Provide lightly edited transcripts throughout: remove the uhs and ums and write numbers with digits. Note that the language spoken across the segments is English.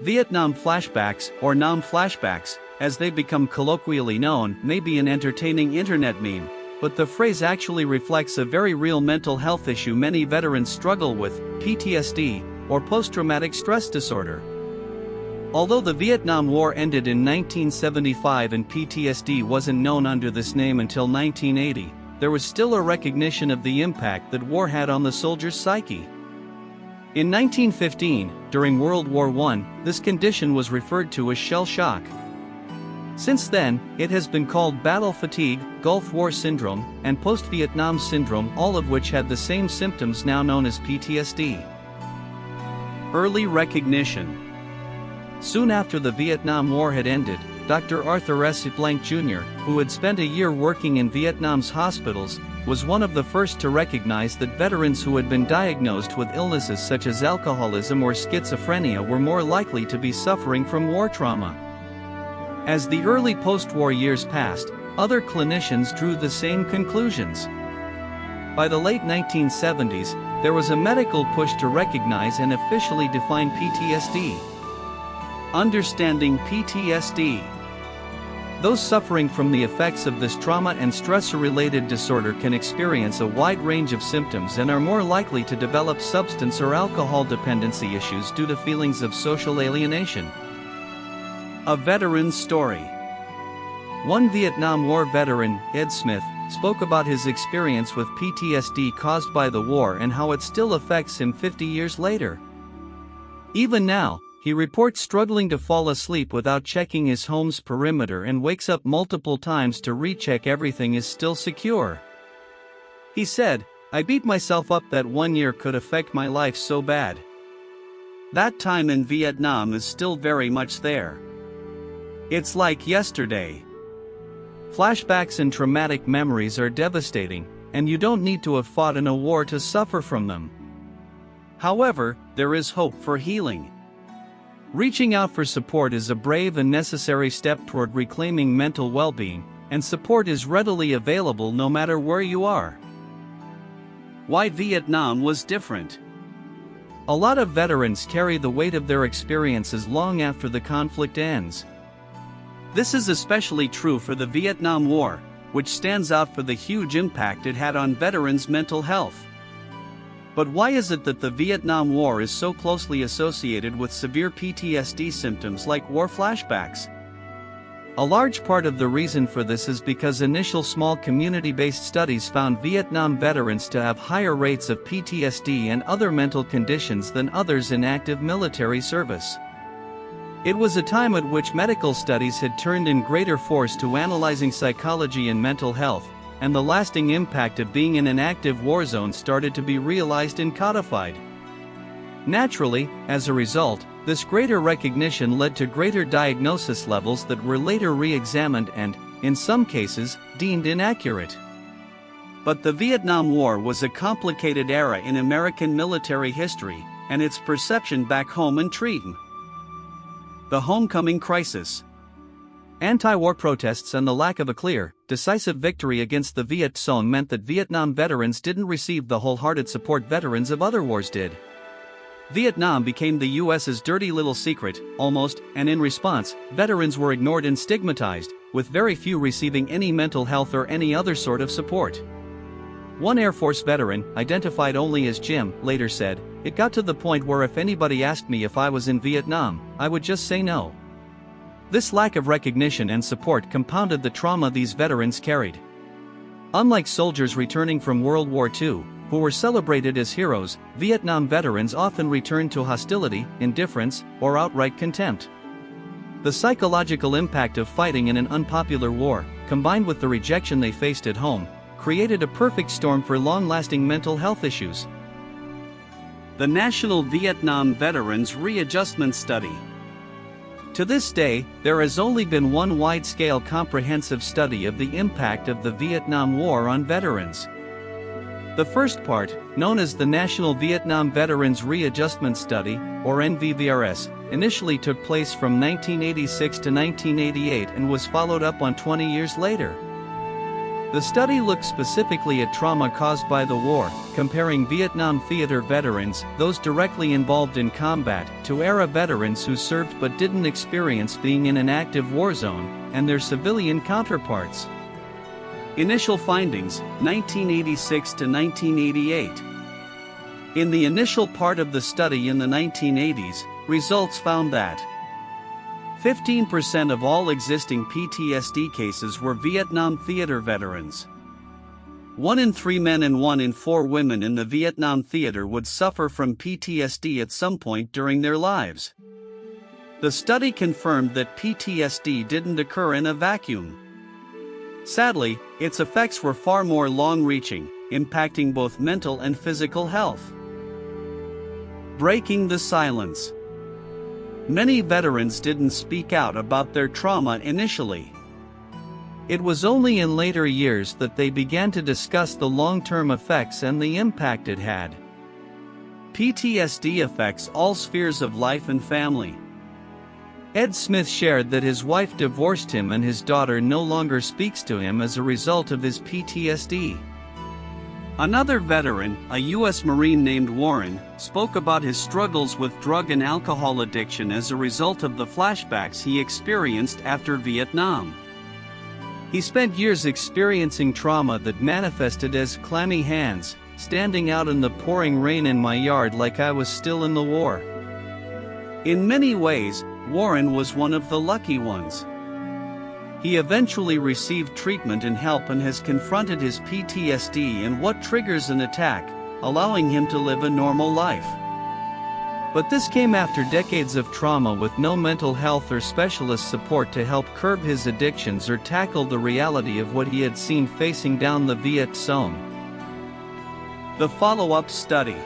Vietnam flashbacks, or Nam flashbacks, as they become colloquially known, may be an entertaining internet meme, but the phrase actually reflects a very real mental health issue many veterans struggle with, PTSD, or post-traumatic stress disorder. Although the Vietnam War ended in 1975 and PTSD wasn't known under this name until 1980, there was still a recognition of the impact that war had on the soldier's psyche. In 1915, during World War I, this condition was referred to as shell shock. Since then, it has been called battle fatigue, Gulf War syndrome, and post-Vietnam syndrome, all of which had the same symptoms now known as PTSD. Early recognition. Soon after the Vietnam War had ended, Dr. Arthur S. Blank Jr., who had spent a year working in Vietnam's hospitals, was one of the first to recognize that veterans who had been diagnosed with illnesses such as alcoholism or schizophrenia were more likely to be suffering from war trauma. As the early post-war years passed, other clinicians drew the same conclusions. By the late 1970s, there was a medical push to recognize and officially define PTSD. Understanding PTSD. Those suffering from the effects of this trauma and stressor-related disorder can experience a wide range of symptoms and are more likely to develop substance or alcohol dependency issues due to feelings of social alienation. A veteran's story. One Vietnam War veteran, Ed Smith, spoke about his experience with PTSD caused by the war and how it still affects him 50 years later. Even now, he reports struggling to fall asleep without checking his home's perimeter and wakes up multiple times to recheck everything is still secure. He said, "I beat myself up that 1 year could affect my life so bad. That time in Vietnam is still very much there. It's like yesterday." Flashbacks and traumatic memories are devastating, and you don't need to have fought in a war to suffer from them. However, there is hope for healing. Reaching out for support is a brave and necessary step toward reclaiming mental well-being, and support is readily available no matter where you are. Why Vietnam was different. A lot of veterans carry the weight of their experiences long after the conflict ends. This is especially true for the Vietnam War, which stands out for the huge impact it had on veterans' mental health. But why is it that the Vietnam War is so closely associated with severe PTSD symptoms like war flashbacks? A large part of the reason for this is because initial small community-based studies found Vietnam veterans to have higher rates of PTSD and other mental conditions than others in active military service. It was a time at which medical studies had turned in greater force to analyzing psychology and mental health, and the lasting impact of being in an active war zone started to be realized and codified. Naturally, as a result, this greater recognition led to greater diagnosis levels that were later re-examined and, in some cases, deemed inaccurate. But the Vietnam War was a complicated era in American military history, and its perception back home intrigued. The homecoming crisis. Anti-war protests and the lack of a clear, decisive victory against the Viet Cong meant that Vietnam veterans didn't receive the wholehearted support veterans of other wars did. Vietnam became the US's dirty little secret, almost, and in response, veterans were ignored and stigmatized, with very few receiving any mental health or any other sort of support. One Air Force veteran, identified only as Jim, later said, "It got to the point where if anybody asked me if I was in Vietnam, I would just say no." This lack of recognition and support compounded the trauma these veterans carried. Unlike soldiers returning from World War II, who were celebrated as heroes, Vietnam veterans often returned to hostility, indifference, or outright contempt. The psychological impact of fighting in an unpopular war, combined with the rejection they faced at home, created a perfect storm for long-lasting mental health issues. The National Vietnam Veterans Readjustment Study. To this day, there has only been one wide-scale comprehensive study of the impact of the Vietnam War on veterans. The first part, known as the National Vietnam Veterans Readjustment Study, or NVVRS, initially took place from 1986 to 1988 and was followed up on 20 years later. The study looked specifically at trauma caused by the war, comparing Vietnam theater veterans, those directly involved in combat, to era veterans who served but didn't experience being in an active war zone, and their civilian counterparts. Initial findings, 1986 to 1988. In the initial part of the study in the 1980s, results found that 15% of all existing PTSD cases were Vietnam theater veterans. 1 in 3 men and 1 in 4 women in the Vietnam theater would suffer from PTSD at some point during their lives. The study confirmed that PTSD didn't occur in a vacuum. Sadly, its effects were far more long-reaching, impacting both mental and physical health. Breaking the silence. Many veterans didn't speak out about their trauma initially. It was only in later years that they began to discuss the long-term effects and the impact it had. PTSD affects all spheres of life and family. Ed Smith shared that his wife divorced him and his daughter no longer speaks to him as a result of his PTSD. Another veteran, a U.S. Marine named Warren, spoke about his struggles with drug and alcohol addiction as a result of the flashbacks he experienced after Vietnam. He spent years experiencing trauma that manifested as clammy hands, standing out in the pouring rain in my yard like I was still in the war. In many ways, Warren was one of the lucky ones. He eventually received treatment and help and has confronted his PTSD and what triggers an attack, allowing him to live a normal life. But this came after decades of trauma with no mental health or specialist support to help curb his addictions or tackle the reality of what he had seen facing down the Viet Zone. The follow-up study.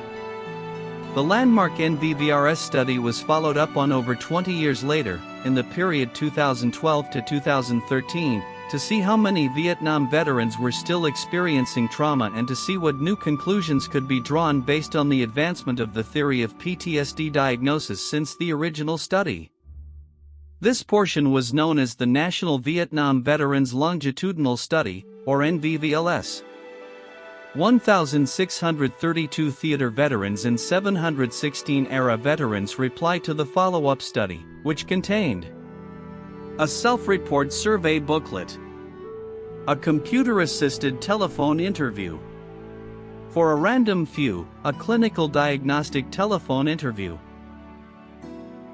The landmark NVVRS study was followed up on over 20 years later, in the period 2012 to 2013, to see how many Vietnam veterans were still experiencing trauma and to see what new conclusions could be drawn based on the advancement of the theory of PTSD diagnosis since the original study. This portion was known as the National Vietnam Veterans Longitudinal Study, or NVVLS. 1,632 theater veterans and 716 era veterans replied to the follow-up study, which contained a self-report survey booklet, a computer-assisted telephone interview, for a random few, a clinical diagnostic telephone interview.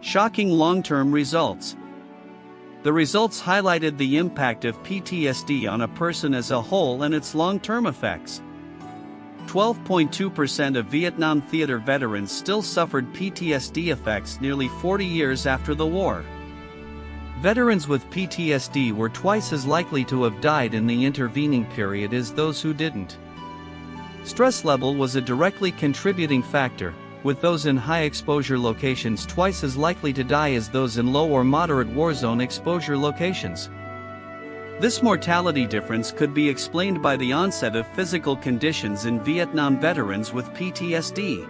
Shocking long-term results. The results highlighted the impact of PTSD on a person as a whole and its long-term effects. 12.2% of Vietnam theater veterans still suffered PTSD effects nearly 40 years after the war. Veterans with PTSD were twice as likely to have died in the intervening period as those who didn't. Stress level was a directly contributing factor, with those in high-exposure locations twice as likely to die as those in low or moderate war zone exposure locations. This mortality difference could be explained by the onset of physical conditions in Vietnam veterans with PTSD.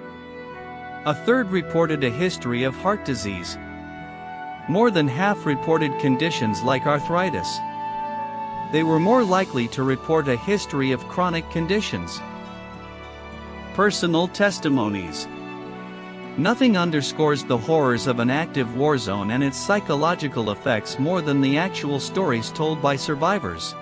A third reported a history of heart disease. More than half reported conditions like arthritis. They were more likely to report a history of chronic conditions. Personal testimonies. Nothing underscores the horrors of an active war zone and its psychological effects more than the actual stories told by survivors.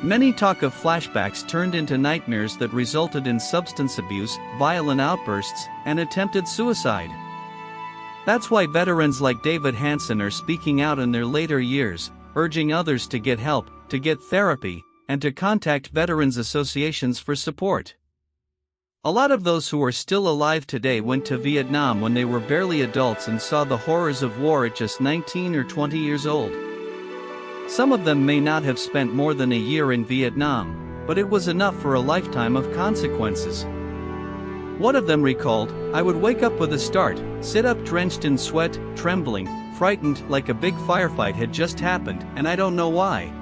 Many talk of flashbacks turned into nightmares that resulted in substance abuse, violent outbursts, and attempted suicide. That's why veterans like David Hansen are speaking out in their later years, urging others to get help, to get therapy, and to contact veterans associations for support. A lot of those who are still alive today went to Vietnam when they were barely adults and saw the horrors of war at just 19 or 20 years old. Some of them may not have spent more than a year in Vietnam, but it was enough for a lifetime of consequences. One of them recalled, "I would wake up with a start, sit up drenched in sweat, trembling, frightened like a big firefight had just happened, and I don't know why.